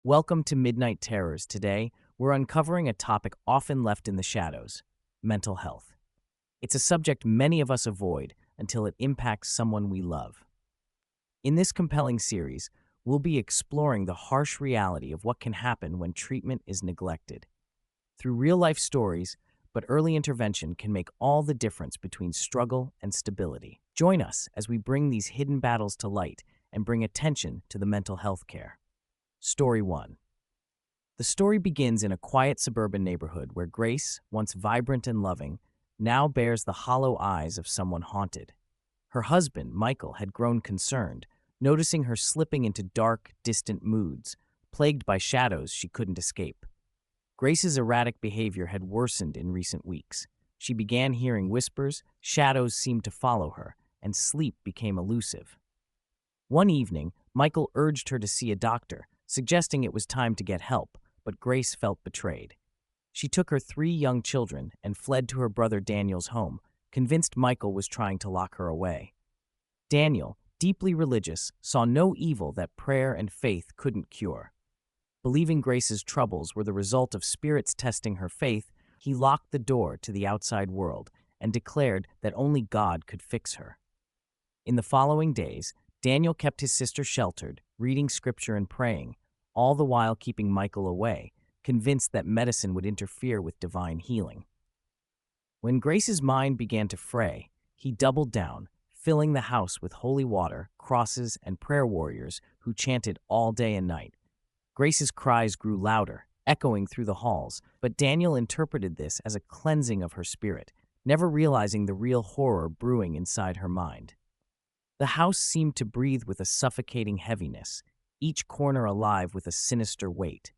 Welcome to Midnight Terrors. Today, we're uncovering a topic often left in the shadows: mental health. It's a subject many of us avoid until it impacts someone we love. In this compelling series, we'll be exploring the harsh reality of what can happen when treatment is neglected. Through real life stories, but early intervention can make all the difference between struggle and stability. Join us as we bring these hidden battles to light and bring attention to the mental health care. Story 1. The story begins in a quiet suburban neighborhood where Grace, once vibrant and loving, now bears the hollow eyes of someone haunted. Her husband, Michael, had grown concerned, noticing her slipping into dark, distant moods, plagued by shadows she couldn't escape. Grace's erratic behavior had worsened in recent weeks. She began hearing whispers, shadows seemed to follow her, and sleep became elusive. One evening, Michael urged her to see a doctor, suggesting it was time to get help, but Grace felt betrayed. She took her 3 young children and fled to her brother Daniel's home, convinced Michael was trying to lock her away. Daniel, deeply religious, saw no evil that prayer and faith couldn't cure. Believing Grace's troubles were the result of spirits testing her faith, he locked the door to the outside world and declared that only God could fix her. In the following days, Daniel kept his sister sheltered, reading scripture and praying, all the while keeping Michael away, convinced that medicine would interfere with divine healing. When Grace's mind began to fray, he doubled down, filling the house with holy water, crosses, and prayer warriors who chanted all day and night. Grace's cries grew louder, echoing through the halls, but Daniel interpreted this as a cleansing of her spirit, never realizing the real horror brewing inside her mind. The house seemed to breathe with a suffocating heaviness, each corner alive with a sinister weight.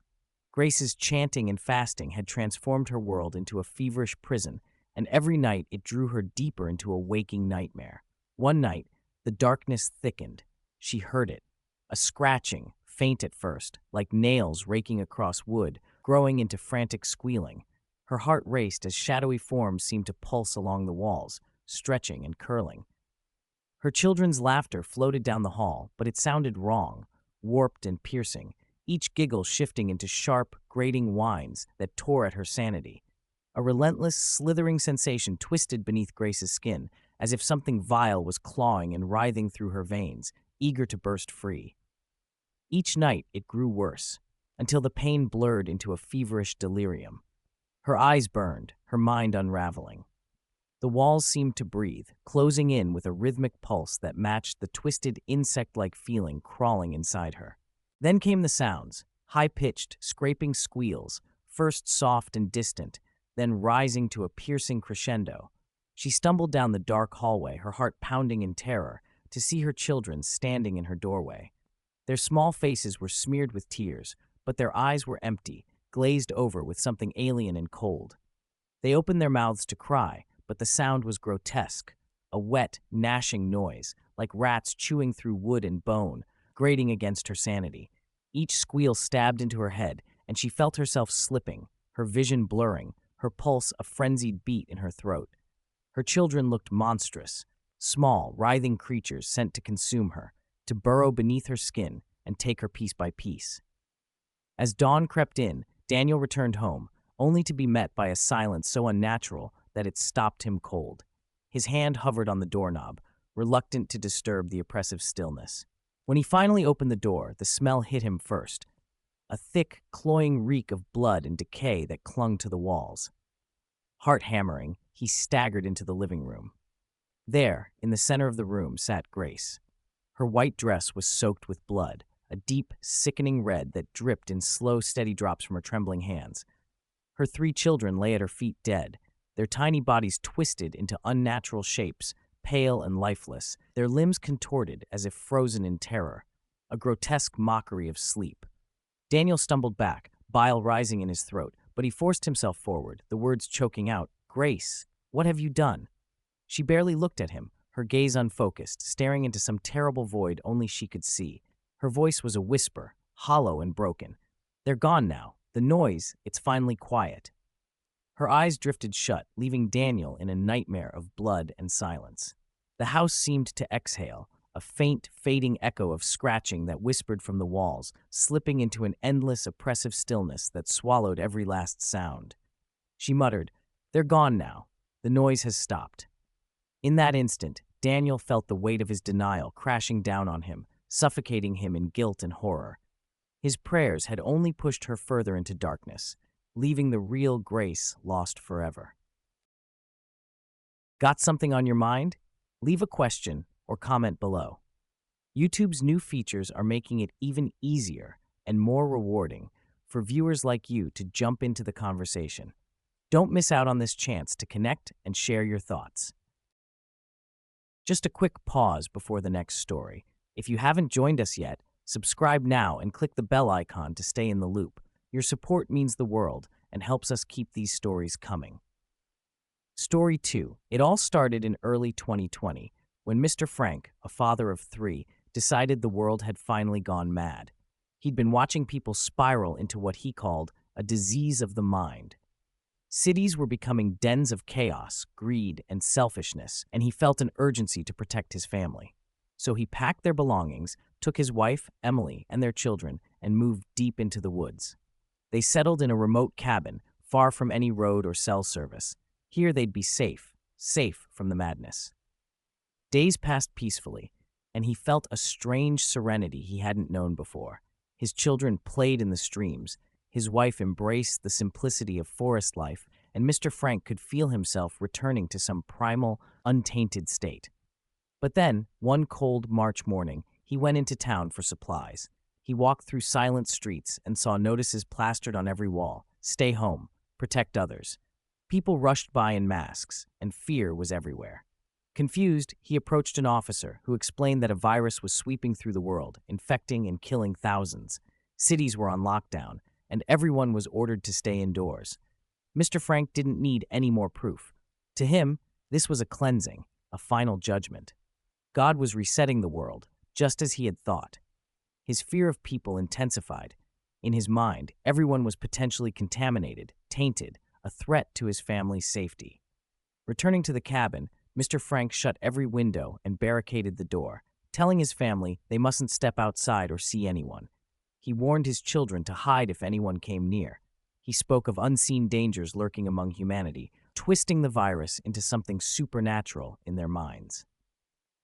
Grace's chanting and fasting had transformed her world into a feverish prison, and every night it drew her deeper into a waking nightmare. One night, the darkness thickened. She heard it, a scratching, faint at first, like nails raking across wood, growing into frantic squealing. Her heart raced as shadowy forms seemed to pulse along the walls, stretching and curling. Her children's laughter floated down the hall, but it sounded wrong, warped and piercing, each giggle shifting into sharp, grating whines that tore at her sanity. A relentless, slithering sensation twisted beneath Grace's skin, as if something vile was clawing and writhing through her veins, eager to burst free. Each night it grew worse, until the pain blurred into a feverish delirium. Her eyes burned, her mind unraveling. The walls seemed to breathe, closing in with a rhythmic pulse that matched the twisted insect-like feeling crawling inside her. Then came the sounds, high-pitched, scraping squeals, first soft and distant, then rising to a piercing crescendo. She stumbled down the dark hallway, her heart pounding in terror, to see her children standing in her doorway. Their small faces were smeared with tears, but their eyes were empty, glazed over with something alien and cold. They opened their mouths to cry, but the sound was grotesque, a wet, gnashing noise, like rats chewing through wood and bone, grating against her sanity. Each squeal stabbed into her head, and she felt herself slipping, her vision blurring, her pulse a frenzied beat in her throat. Her children looked monstrous, small, writhing creatures sent to consume her, to burrow beneath her skin and take her piece by piece. As dawn crept in, Daniel returned home, only to be met by a silence so unnatural that it stopped him cold. His hand hovered on the doorknob, reluctant to disturb the oppressive stillness. When he finally opened the door, the smell hit him first, a thick, cloying reek of blood and decay that clung to the walls. Heart hammering, he staggered into the living room. There, in the center of the room, sat Grace. Her white dress was soaked with blood, a deep, sickening red that dripped in slow, steady drops from her trembling hands. Her 3 children lay at her feet dead, their tiny bodies twisted into unnatural shapes, pale and lifeless, their limbs contorted as if frozen in terror, a grotesque mockery of sleep. Daniel stumbled back, bile rising in his throat, but he forced himself forward, the words choking out, "Grace, what have you done?" She barely looked at him, her gaze unfocused, staring into some terrible void only she could see. Her voice was a whisper, hollow and broken. "They're gone now. The noise, it's finally quiet." Her eyes drifted shut, leaving Daniel in a nightmare of blood and silence. The house seemed to exhale, a faint, fading echo of scratching that whispered from the walls, slipping into an endless, oppressive stillness that swallowed every last sound. She muttered, "They're gone now. The noise has stopped." In that instant, Daniel felt the weight of his denial crashing down on him, suffocating him in guilt and horror. His prayers had only pushed her further into darkness, leaving the real Grace lost forever. Got something on your mind? Leave a question or comment below. YouTube's new features are making it even easier and more rewarding for viewers like you to jump into the conversation. Don't miss out on this chance to connect and share your thoughts. Just a quick pause before the next story. If you haven't joined us yet, subscribe now and click the bell icon to stay in the loop. Your support means the world and helps us keep these stories coming. Story 2. It all started in early 2020 when Mr. Frank, a father of 3, decided the world had finally gone mad. He'd been watching people spiral into what he called a disease of the mind. Cities were becoming dens of chaos, greed, and selfishness, and he felt an urgency to protect his family. So he packed their belongings, took his wife, Emily, and their children, and moved deep into the woods. They settled in a remote cabin, far from any road or cell service. Here they'd be safe from the madness. Days passed peacefully, and he felt a strange serenity he hadn't known before. His children played in the streams, his wife embraced the simplicity of forest life, and Mr. Frank could feel himself returning to some primal, untainted state. But then, one cold March morning, he went into town for supplies. He walked through silent streets and saw notices plastered on every wall: "Stay home, protect others." People rushed by in masks, and fear was everywhere. Confused, he approached an officer who explained that a virus was sweeping through the world, infecting and killing thousands. Cities were on lockdown, and everyone was ordered to stay indoors. Mr. Frank didn't need any more proof. To him, this was a cleansing, a final judgment. God was resetting the world, just as he had thought. His fear of people intensified. In his mind, everyone was potentially contaminated, tainted, a threat to his family's safety. Returning to the cabin, Mr. Frank shut every window and barricaded the door, telling his family they mustn't step outside or see anyone. He warned his children to hide if anyone came near. He spoke of unseen dangers lurking among humanity, twisting the virus into something supernatural in their minds.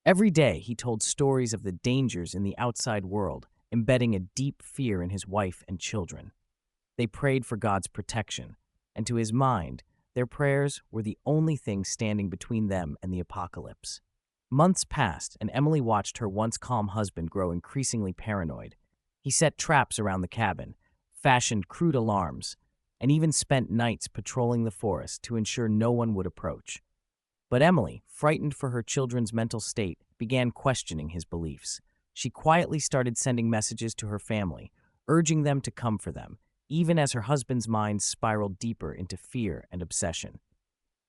Every day, he told stories of the dangers in the outside world, embedding a deep fear in his wife and children. They prayed for God's protection, and to his mind, their prayers were the only thing standing between them and the apocalypse. Months passed, and Emily watched her once calm husband grow increasingly paranoid. He set traps around the cabin, fashioned crude alarms, and even spent nights patrolling the forest to ensure no one would approach. But Emily, frightened for her children's mental state, began questioning his beliefs. She quietly started sending messages to her family, urging them to come for them, even as her husband's mind spiraled deeper into fear and obsession.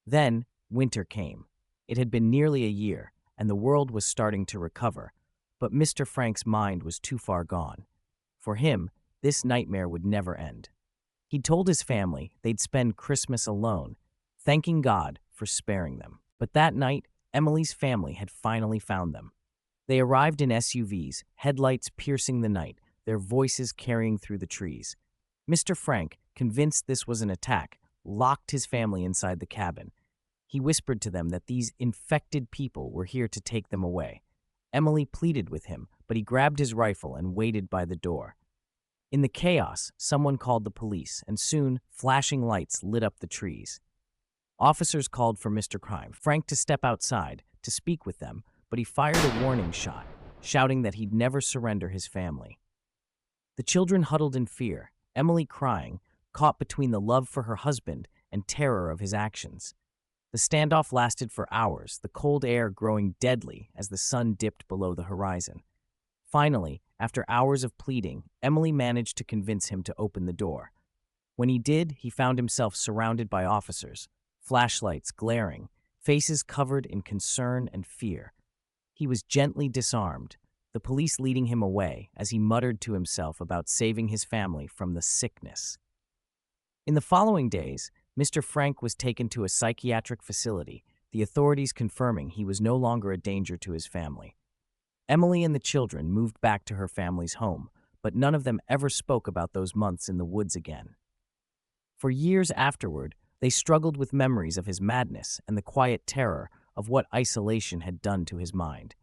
Then, winter came. It had been nearly a year, and the world was starting to recover, but Mr. Frank's mind was too far gone. For him, this nightmare would never end. He'd told his family they'd spend Christmas alone, thanking God for sparing them. But that night, Emily's family had finally found them. They arrived in SUVs, headlights piercing the night, their voices carrying through the trees. Mr. Frank, convinced this was an attack, locked his family inside the cabin. He whispered to them that these infected people were here to take them away. Emily pleaded with him, but he grabbed his rifle and waited by the door. In the chaos, someone called the police, and soon, flashing lights lit up the trees. Officers called for Mr. Frank to step outside to speak with them, but he fired a warning shot, shouting that he'd never surrender his family. The children huddled in fear, Emily crying, caught between the love for her husband and terror of his actions. The standoff lasted for hours, the cold air growing deadly as the sun dipped below the horizon. Finally, after hours of pleading, Emily managed to convince him to open the door. When he did, he found himself surrounded by officers, flashlights glaring, faces covered in concern and fear. He was gently disarmed, the police leading him away as he muttered to himself about saving his family from the sickness. In the following days, Mr. Frank was taken to a psychiatric facility, the authorities confirming he was no longer a danger to his family. Emily and the children moved back to her family's home, but none of them ever spoke about those months in the woods again. For years afterward, they struggled with memories of his madness and the quiet terror of what isolation had done to his mind.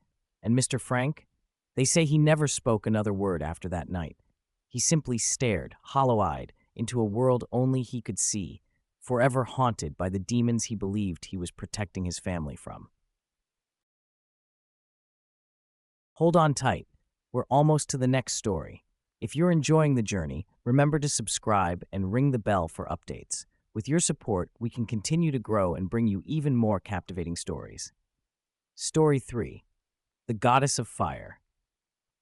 And Mr. Frank? They say he never spoke another word after that night. He simply stared, hollow-eyed, into a world only he could see, forever haunted by the demons he believed he was protecting his family from. Hold on tight. We're almost to the next story. If you're enjoying the journey, remember to subscribe and ring the bell for updates. With your support, we can continue to grow and bring you even more captivating stories. Story 3. The Goddess of Fire.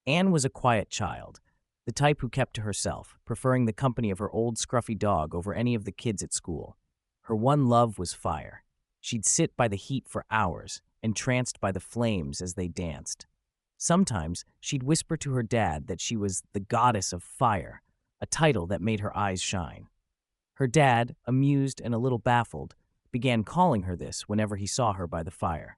Anne was a quiet child, the type who kept to herself, preferring the company of her old scruffy dog over any of the kids at school. Her one love was fire. She'd sit by the heat for hours, entranced by the flames as they danced. Sometimes she'd whisper to her dad that she was the Goddess of Fire, a title that made her eyes shine. Her dad, amused and a little baffled, began calling her this whenever he saw her by the fire.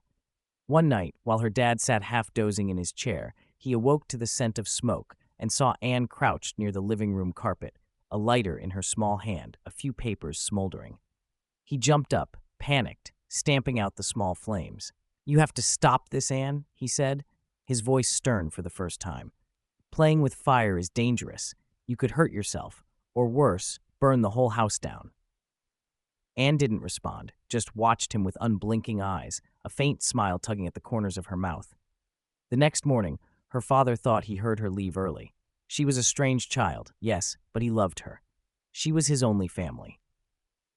One night, while her dad sat half dozing in his chair, he awoke to the scent of smoke and saw Anne crouched near the living room carpet, a lighter in her small hand, a few papers smoldering. He jumped up, panicked, stamping out the small flames. "You have to stop this, Anne," he said, his voice stern for the first time. "Playing with fire is dangerous. You could hurt yourself, or worse, burn the whole house down." Anne didn't respond, just watched him with unblinking eyes, a faint smile tugging at the corners of her mouth. The next morning, her father thought he heard her leave early. She was a strange child, yes, but he loved her. She was his only family.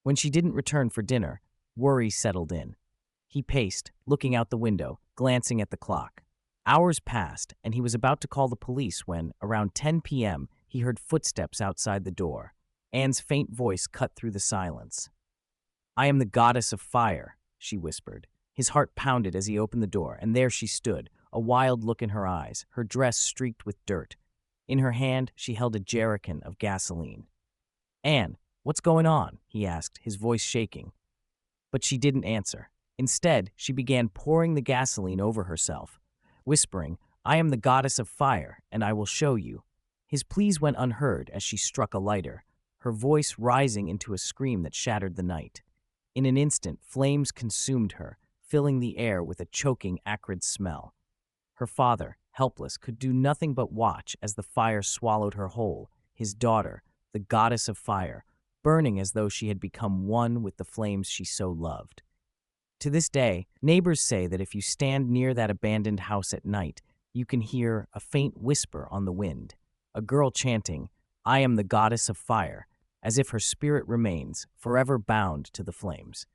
When she didn't return for dinner, worry settled in. He paced, looking out the window, glancing at the clock. Hours passed, and he was about to call the police when, around 10 p.m., he heard footsteps outside the door. Anne's faint voice cut through the silence. "I am the Goddess of Fire," she whispered. His heart pounded as he opened the door, and there she stood, a wild look in her eyes, her dress streaked with dirt. In her hand, she held a jerrycan of gasoline. "Anne, what's going on?" he asked, his voice shaking. But she didn't answer. Instead, she began pouring the gasoline over herself, whispering, "I am the Goddess of Fire, and I will show you." His pleas went unheard as she struck a lighter, her voice rising into a scream that shattered the night. In an instant, flames consumed her, filling the air with a choking, acrid smell. Her father, helpless, could do nothing but watch as the fire swallowed her whole, his daughter, the Goddess of Fire, burning as though she had become one with the flames she so loved. To this day, neighbors say that if you stand near that abandoned house at night, you can hear a faint whisper on the wind, a girl chanting, "I am the Goddess of Fire," as if her spirit remains, forever bound to the flames.